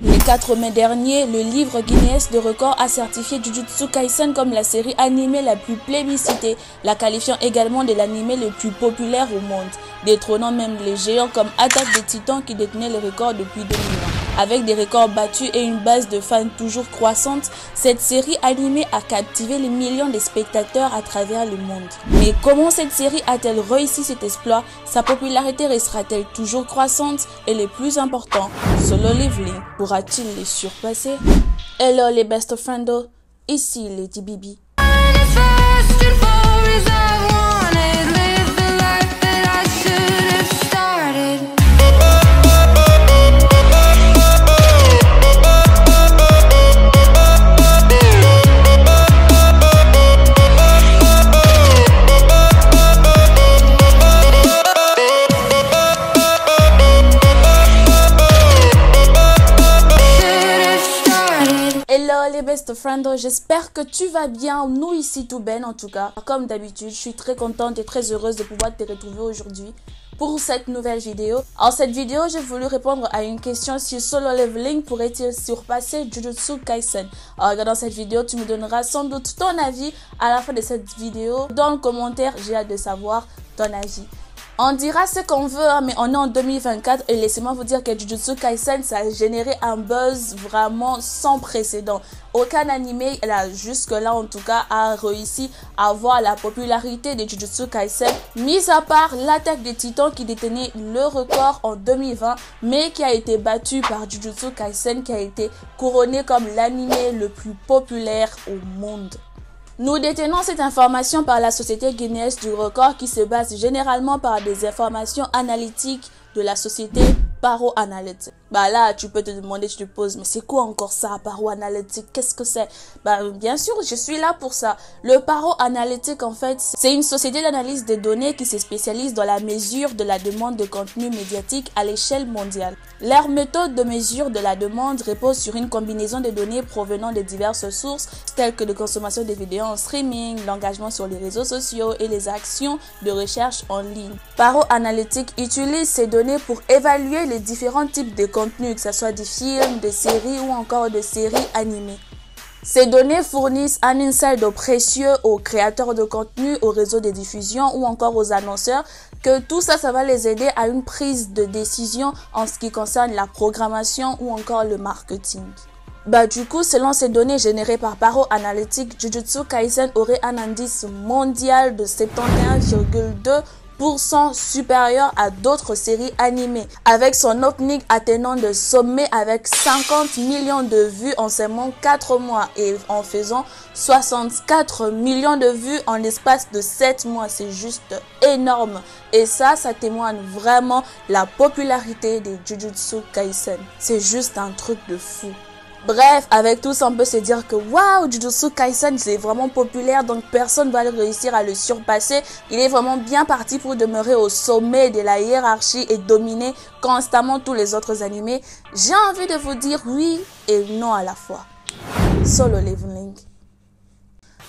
Le 4 mai dernier, le livre Guinness de record a certifié Jujutsu Kaisen comme la série animée la plus plébiscitée, la qualifiant également de l'anime le plus populaire au monde, détrônant même les géants comme Attaque des Titans qui détenaient le record depuis 2020. Avec des records battus et une base de fans toujours croissante, cette série animée a captivé les millions de spectateurs à travers le monde. Mais comment cette série a-t-elle réussi cet exploit? Sa popularité restera-t-elle toujours croissante? Et le plus important, Solo Leveling pourra-t-il les surpasser? Hello les best friends, ici Lady Bibi. Hello les best friends, j'espère que tu vas bien, nous ici tout ben en tout cas. Comme d'habitude, je suis très contente et très heureuse de pouvoir te retrouver aujourd'hui pour cette nouvelle vidéo. En cette vidéo, j'ai voulu répondre à une question si Solo Leveling pourrait-il surpasser Jujutsu Kaisen. En regardant cette vidéo, tu me donneras sans doute ton avis à la fin de cette vidéo. Dans le commentaire, j'ai hâte de savoir ton avis. On dira ce qu'on veut, mais on est en 2024 et laissez-moi vous dire que Jujutsu Kaisen, ça a généré un buzz vraiment sans précédent. Aucun animé, jusque-là en tout cas, a réussi à avoir la popularité de Jujutsu Kaisen, mis à part l'Attaque des Titans qui détenait le record en 2020, mais qui a été battu par Jujutsu Kaisen, qui a été couronné comme l'animé le plus populaire au monde. Nous détenons cette information par la société Guinness du record qui se base généralement par des informations analytiques de la société Paro Analytics. Bah là, tu peux te demander, tu te poses, mais c'est quoi encore ça, Paro Analytics? Qu'est-ce que c'est? Bah bien sûr, je suis là pour ça. Le Paro Analytics, en fait, c'est une société d'analyse des données qui se spécialise dans la mesure de la demande de contenu médiatique à l'échelle mondiale. Leur méthode de mesure de la demande repose sur une combinaison de données provenant de diverses sources, telles que la consommation de vidéos en streaming, l'engagement sur les réseaux sociaux et les actions de recherche en ligne. Paro Analytics utilise ces données pour évaluer les différents types de contenus, que ce soit des films, des séries ou encore des séries animées. Ces données fournissent un insight précieux aux créateurs de contenu, aux réseaux de diffusion ou encore aux annonceurs, que tout ça, ça va les aider à une prise de décision en ce qui concerne la programmation ou encore le marketing. Du coup, selon ces données générées par Paro Analytics, Jujutsu Kaisen aurait un indice mondial de 71,2% supérieur à d'autres séries animées, avec son opening atteignant le sommet avec 50 millions de vues en seulement 4 mois et en faisant 64 millions de vues en l'espace de 7 mois. C'est juste énorme. Et ça témoigne vraiment la popularité de Jujutsu Kaisen. C'est juste un truc de fou. Bref, avec tout ça, on peut se dire que waouh, Jujutsu Kaisen, c'est vraiment populaire, donc personne va réussir à le surpasser. Il est vraiment bien parti pour demeurer au sommet de la hiérarchie et dominer constamment tous les autres animés. J'ai envie de vous dire oui et non à la fois. Solo Leveling.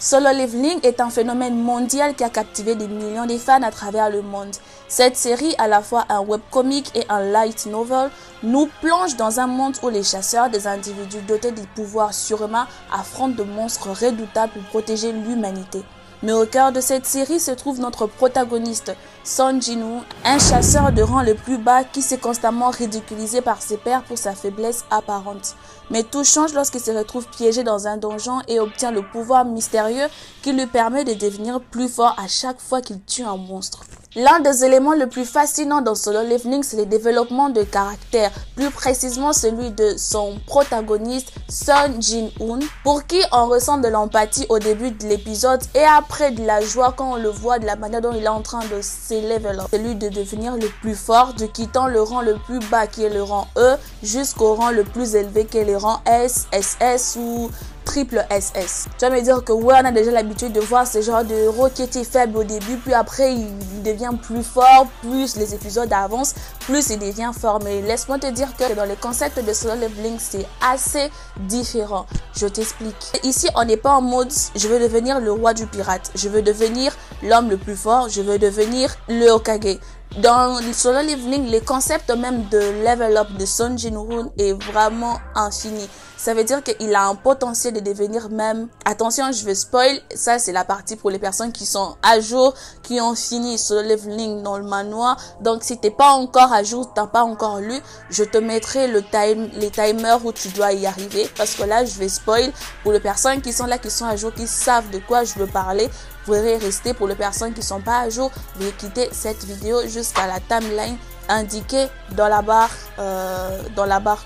Solo Leveling est un phénomène mondial qui a captivé des millions de fans à travers le monde. Cette série, à la fois un webcomic et un light novel, nous plonge dans un monde où les chasseurs, des individus dotés de pouvoirs surhumains, affrontent de monstres redoutables pour protéger l'humanité. Mais au cœur de cette série se trouve notre protagoniste, Son Jinwoo, un chasseur de rang le plus bas qui s'est constamment ridiculisé par ses pairs pour sa faiblesse apparente. Mais tout change lorsqu'il se retrouve piégé dans un donjon et obtient le pouvoir mystérieux qui lui permet de devenir plus fort à chaque fois qu'il tue un monstre. L'un des éléments les plus fascinants dans Solo Leveling, c'est le développement de caractère, plus précisément celui de son protagoniste Son Jinwoo, pour qui on ressent de l'empathie au début de l'épisode et après de la joie quand on le voit de la manière dont il est en train de se level up. Celui de devenir le plus fort, de quittant le rang le plus bas qui est le rang E jusqu'au rang le plus élevé qui est le rang S, SS ou triple SS. Tu vas me dire que ouais, on a déjà l'habitude de voir ce genre de héros qui était faible au début, puis après il devient plus fort, plus les épisodes avancent, plus il devient fort. Mais laisse-moi te dire que dans le concept de Solo Leveling, c'est assez différent. Je t'explique. Ici, on n'est pas en mode je veux devenir le roi du pirate, je veux devenir l'homme le plus fort, je veux devenir le Hokage. Dans Solo Leveling, les concepts même de level up de Son Jin-hoon est vraiment infini. Ça veut dire qu'il a un potentiel de devenir même... Attention, je vais spoil. Ça, c'est la partie pour les personnes qui sont à jour, qui ont fini Solo Leveling dans le manoir. Donc, si t'es pas encore à jour, t'as pas encore lu, je te mettrai les timers où tu dois y arriver. Parce que là, je vais spoil. Pour les personnes qui sont là, qui sont à jour, qui savent de quoi je veux parler, vous pourrez rester. Pour les personnes qui sont pas à jour, vous pouvez quitter cette vidéo jusqu'à la timeline indiquée dans la barre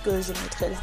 que je mettrai là.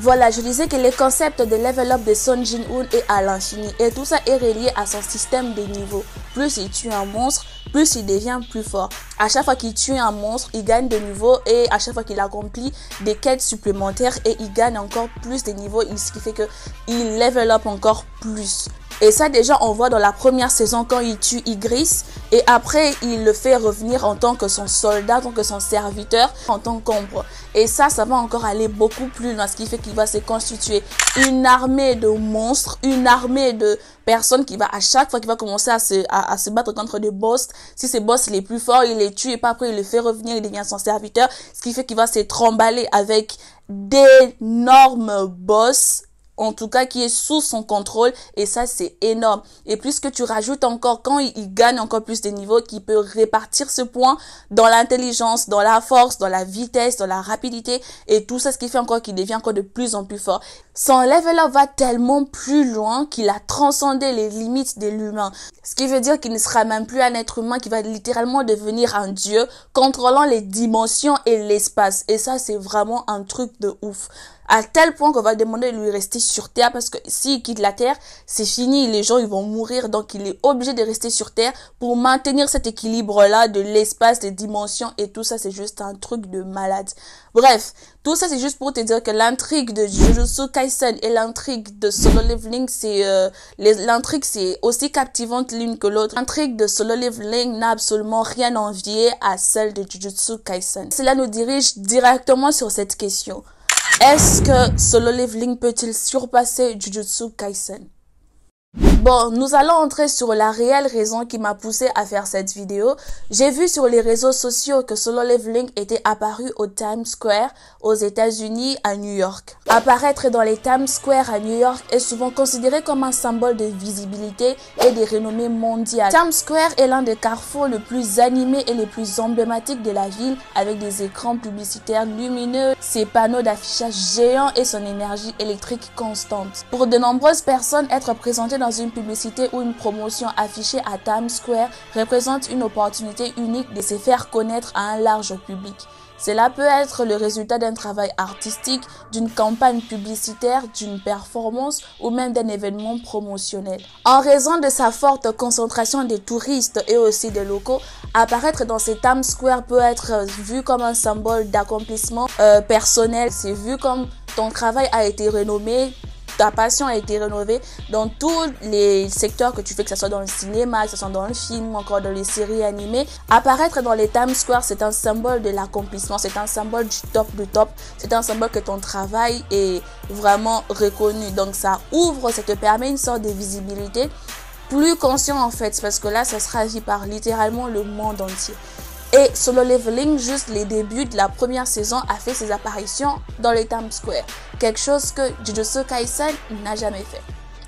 Voilà, je disais que les concepts de level up de Son Jin-hoon est à l'infini et tout ça est relié à son système de niveaux. Plus il tue un monstre, plus il devient plus fort. À chaque fois qu'il tue un monstre, il gagne de niveau et à chaque fois qu'il accomplit des quêtes supplémentaires et il gagne encore plus de niveaux, ce qui fait que il level up encore plus. Et ça déjà on voit dans la première saison quand il tue Ygritte et après il le fait revenir en tant que son soldat, en tant que son serviteur, en tant qu'ombre. Et ça va encore aller beaucoup plus loin, ce qui fait qu'il va se constituer une armée de monstres, une armée de personnes qui va à chaque fois qu'il va commencer à se battre contre des boss. Si ces boss les plus forts, il les tue et pas après il les fait revenir, il devient son serviteur, ce qui fait qu'il va se tremballer avec d'énormes boss, en tout cas qui est sous son contrôle et ça c'est énorme. Et plus que tu rajoutes encore quand il gagne encore plus de niveaux, qu'il peut répartir ce point dans l'intelligence, dans la force, dans la vitesse, dans la rapidité et tout ça, ce qui fait encore qu'il devient encore de plus en plus fort. Son level up va tellement plus loin qu'il a transcendé les limites de l'humain, ce qui veut dire qu'il ne sera même plus un être humain, qui va littéralement devenir un dieu contrôlant les dimensions et l'espace. Et ça c'est vraiment un truc de ouf. À tel point qu'on va demander de lui rester sur Terre parce que s'il quitte la Terre, c'est fini, les gens ils vont mourir. Donc il est obligé de rester sur Terre pour maintenir cet équilibre-là de l'espace, des dimensions et tout ça, c'est juste un truc de malade. Bref, tout ça c'est juste pour te dire que l'intrigue de Jujutsu Kaisen et l'intrigue de Solo Leveling, l'intrigue c'est aussi captivante l'une que l'autre. L'intrigue de Solo Leveling n'a absolument rien à envier à celle de Jujutsu Kaisen. Cela nous dirige directement sur cette question. Est-ce que Solo Leveling peut-il surpasser Jujutsu Kaisen? Bon, nous allons entrer sur la réelle raison qui m'a poussé à faire cette vidéo. J'ai vu sur les réseaux sociaux que Solo Leveling était apparu au Times Square aux États-Unis à New York. Apparaître dans les Times Square à New York est souvent considéré comme un symbole de visibilité et de renommée mondiale. Times Square est l'un des carrefours les plus animés et les plus emblématiques de la ville, avec des écrans publicitaires lumineux, ses panneaux d'affichage géants et son énergie électrique constante. Pour de nombreuses personnes, être présenté dans une publicité ou une promotion affichée à Times Square représente une opportunité unique de se faire connaître à un large public. Cela peut être le résultat d'un travail artistique, d'une campagne publicitaire, d'une performance ou même d'un événement promotionnel. En raison de sa forte concentration des touristes et aussi des locaux, apparaître dans ces Times Square peut être vu comme un symbole d'accomplissement personnel. C'est vu comme ton travail a été renommé, ta passion a été rénovée dans tous les secteurs que tu fais, que ce soit dans le cinéma, que ce soit dans le film, encore dans les séries animées. Apparaître dans les Times Square, c'est un symbole de l'accomplissement, c'est un symbole du top de top, c'est un symbole que ton travail est vraiment reconnu. Donc ça ouvre, ça te permet une sorte de visibilité plus conscient en fait, parce que là, ça sera vu par littéralement le monde entier. Et Solo Leveling, juste les débuts de la première saison, a fait ses apparitions dans les Times Square. Quelque chose que Jujutsu Kaisen n'a jamais fait.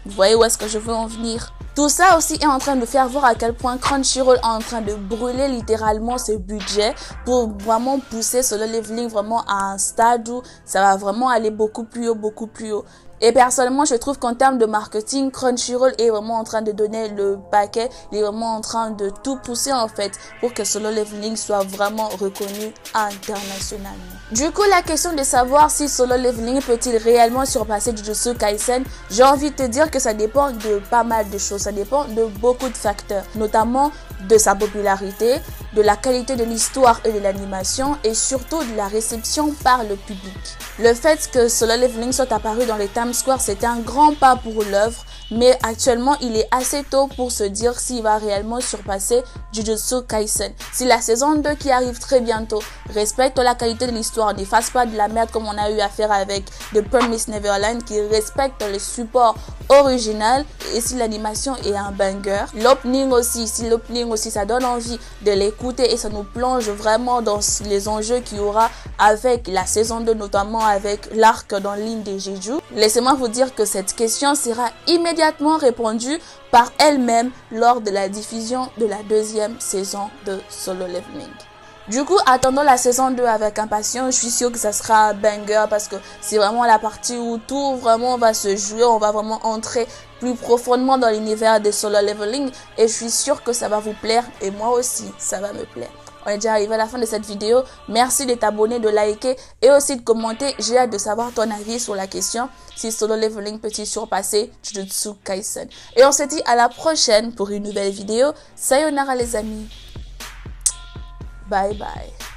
Vous voyez où est-ce que je veux en venir? Tout ça aussi est en train de faire voir à quel point Crunchyroll est en train de brûler littéralement ce budget pour vraiment pousser Solo Leveling vraiment à un stade où ça va vraiment aller beaucoup plus haut, beaucoup plus haut. Et personnellement, je trouve qu'en termes de marketing, Crunchyroll est vraiment en train de donner le paquet. Il est vraiment en train de tout pousser en fait pour que Solo Leveling soit vraiment reconnu internationalement. Du coup, la question de savoir si Solo Leveling peut-il réellement surpasser Jujutsu Kaisen, j'ai envie de te dire que ça dépend de pas mal de choses. Ça dépend de beaucoup de facteurs, notamment de sa popularité, de la qualité de l'histoire et de l'animation et surtout de la réception par le public. Le fait que Solo Leveling soit apparu dans les Times Square, c'était un grand pas pour l'œuvre, mais actuellement il est assez tôt pour se dire s'il va réellement surpasser Jujutsu Kaisen. Si la saison 2 qui arrive très bientôt respecte la qualité de l'histoire, ne fasse pas de la merde comme on a eu à faire avec The Promised Neverland, qui respecte le support original, et si l'animation est un banger, l'opening aussi, si l'opening aussi ça donne envie de l'écouter, écouter et ça nous plonge vraiment dans les enjeux qu'il y aura avec la saison 2, notamment avec l'arc dans l'île des Jeju. Laissez-moi vous dire que cette question sera immédiatement répondue par elle-même lors de la diffusion de la deuxième saison de Solo Leveling. Du coup, attendons la saison 2 avec impatience. Je suis sûre que ça sera banger parce que c'est vraiment la partie où tout vraiment va se jouer. On va vraiment entrer plus profondément dans l'univers de Solo Leveling et je suis sûre que ça va vous plaire et moi aussi, ça va me plaire. On est déjà arrivé à la fin de cette vidéo. Merci de t'abonner, de liker et aussi de commenter. J'ai hâte de savoir ton avis sur la question. Si Solo Leveling peut-il surpasser Jujutsu Kaisen? Et on se dit à la prochaine pour une nouvelle vidéo. Sayonara les amis. Bye bye.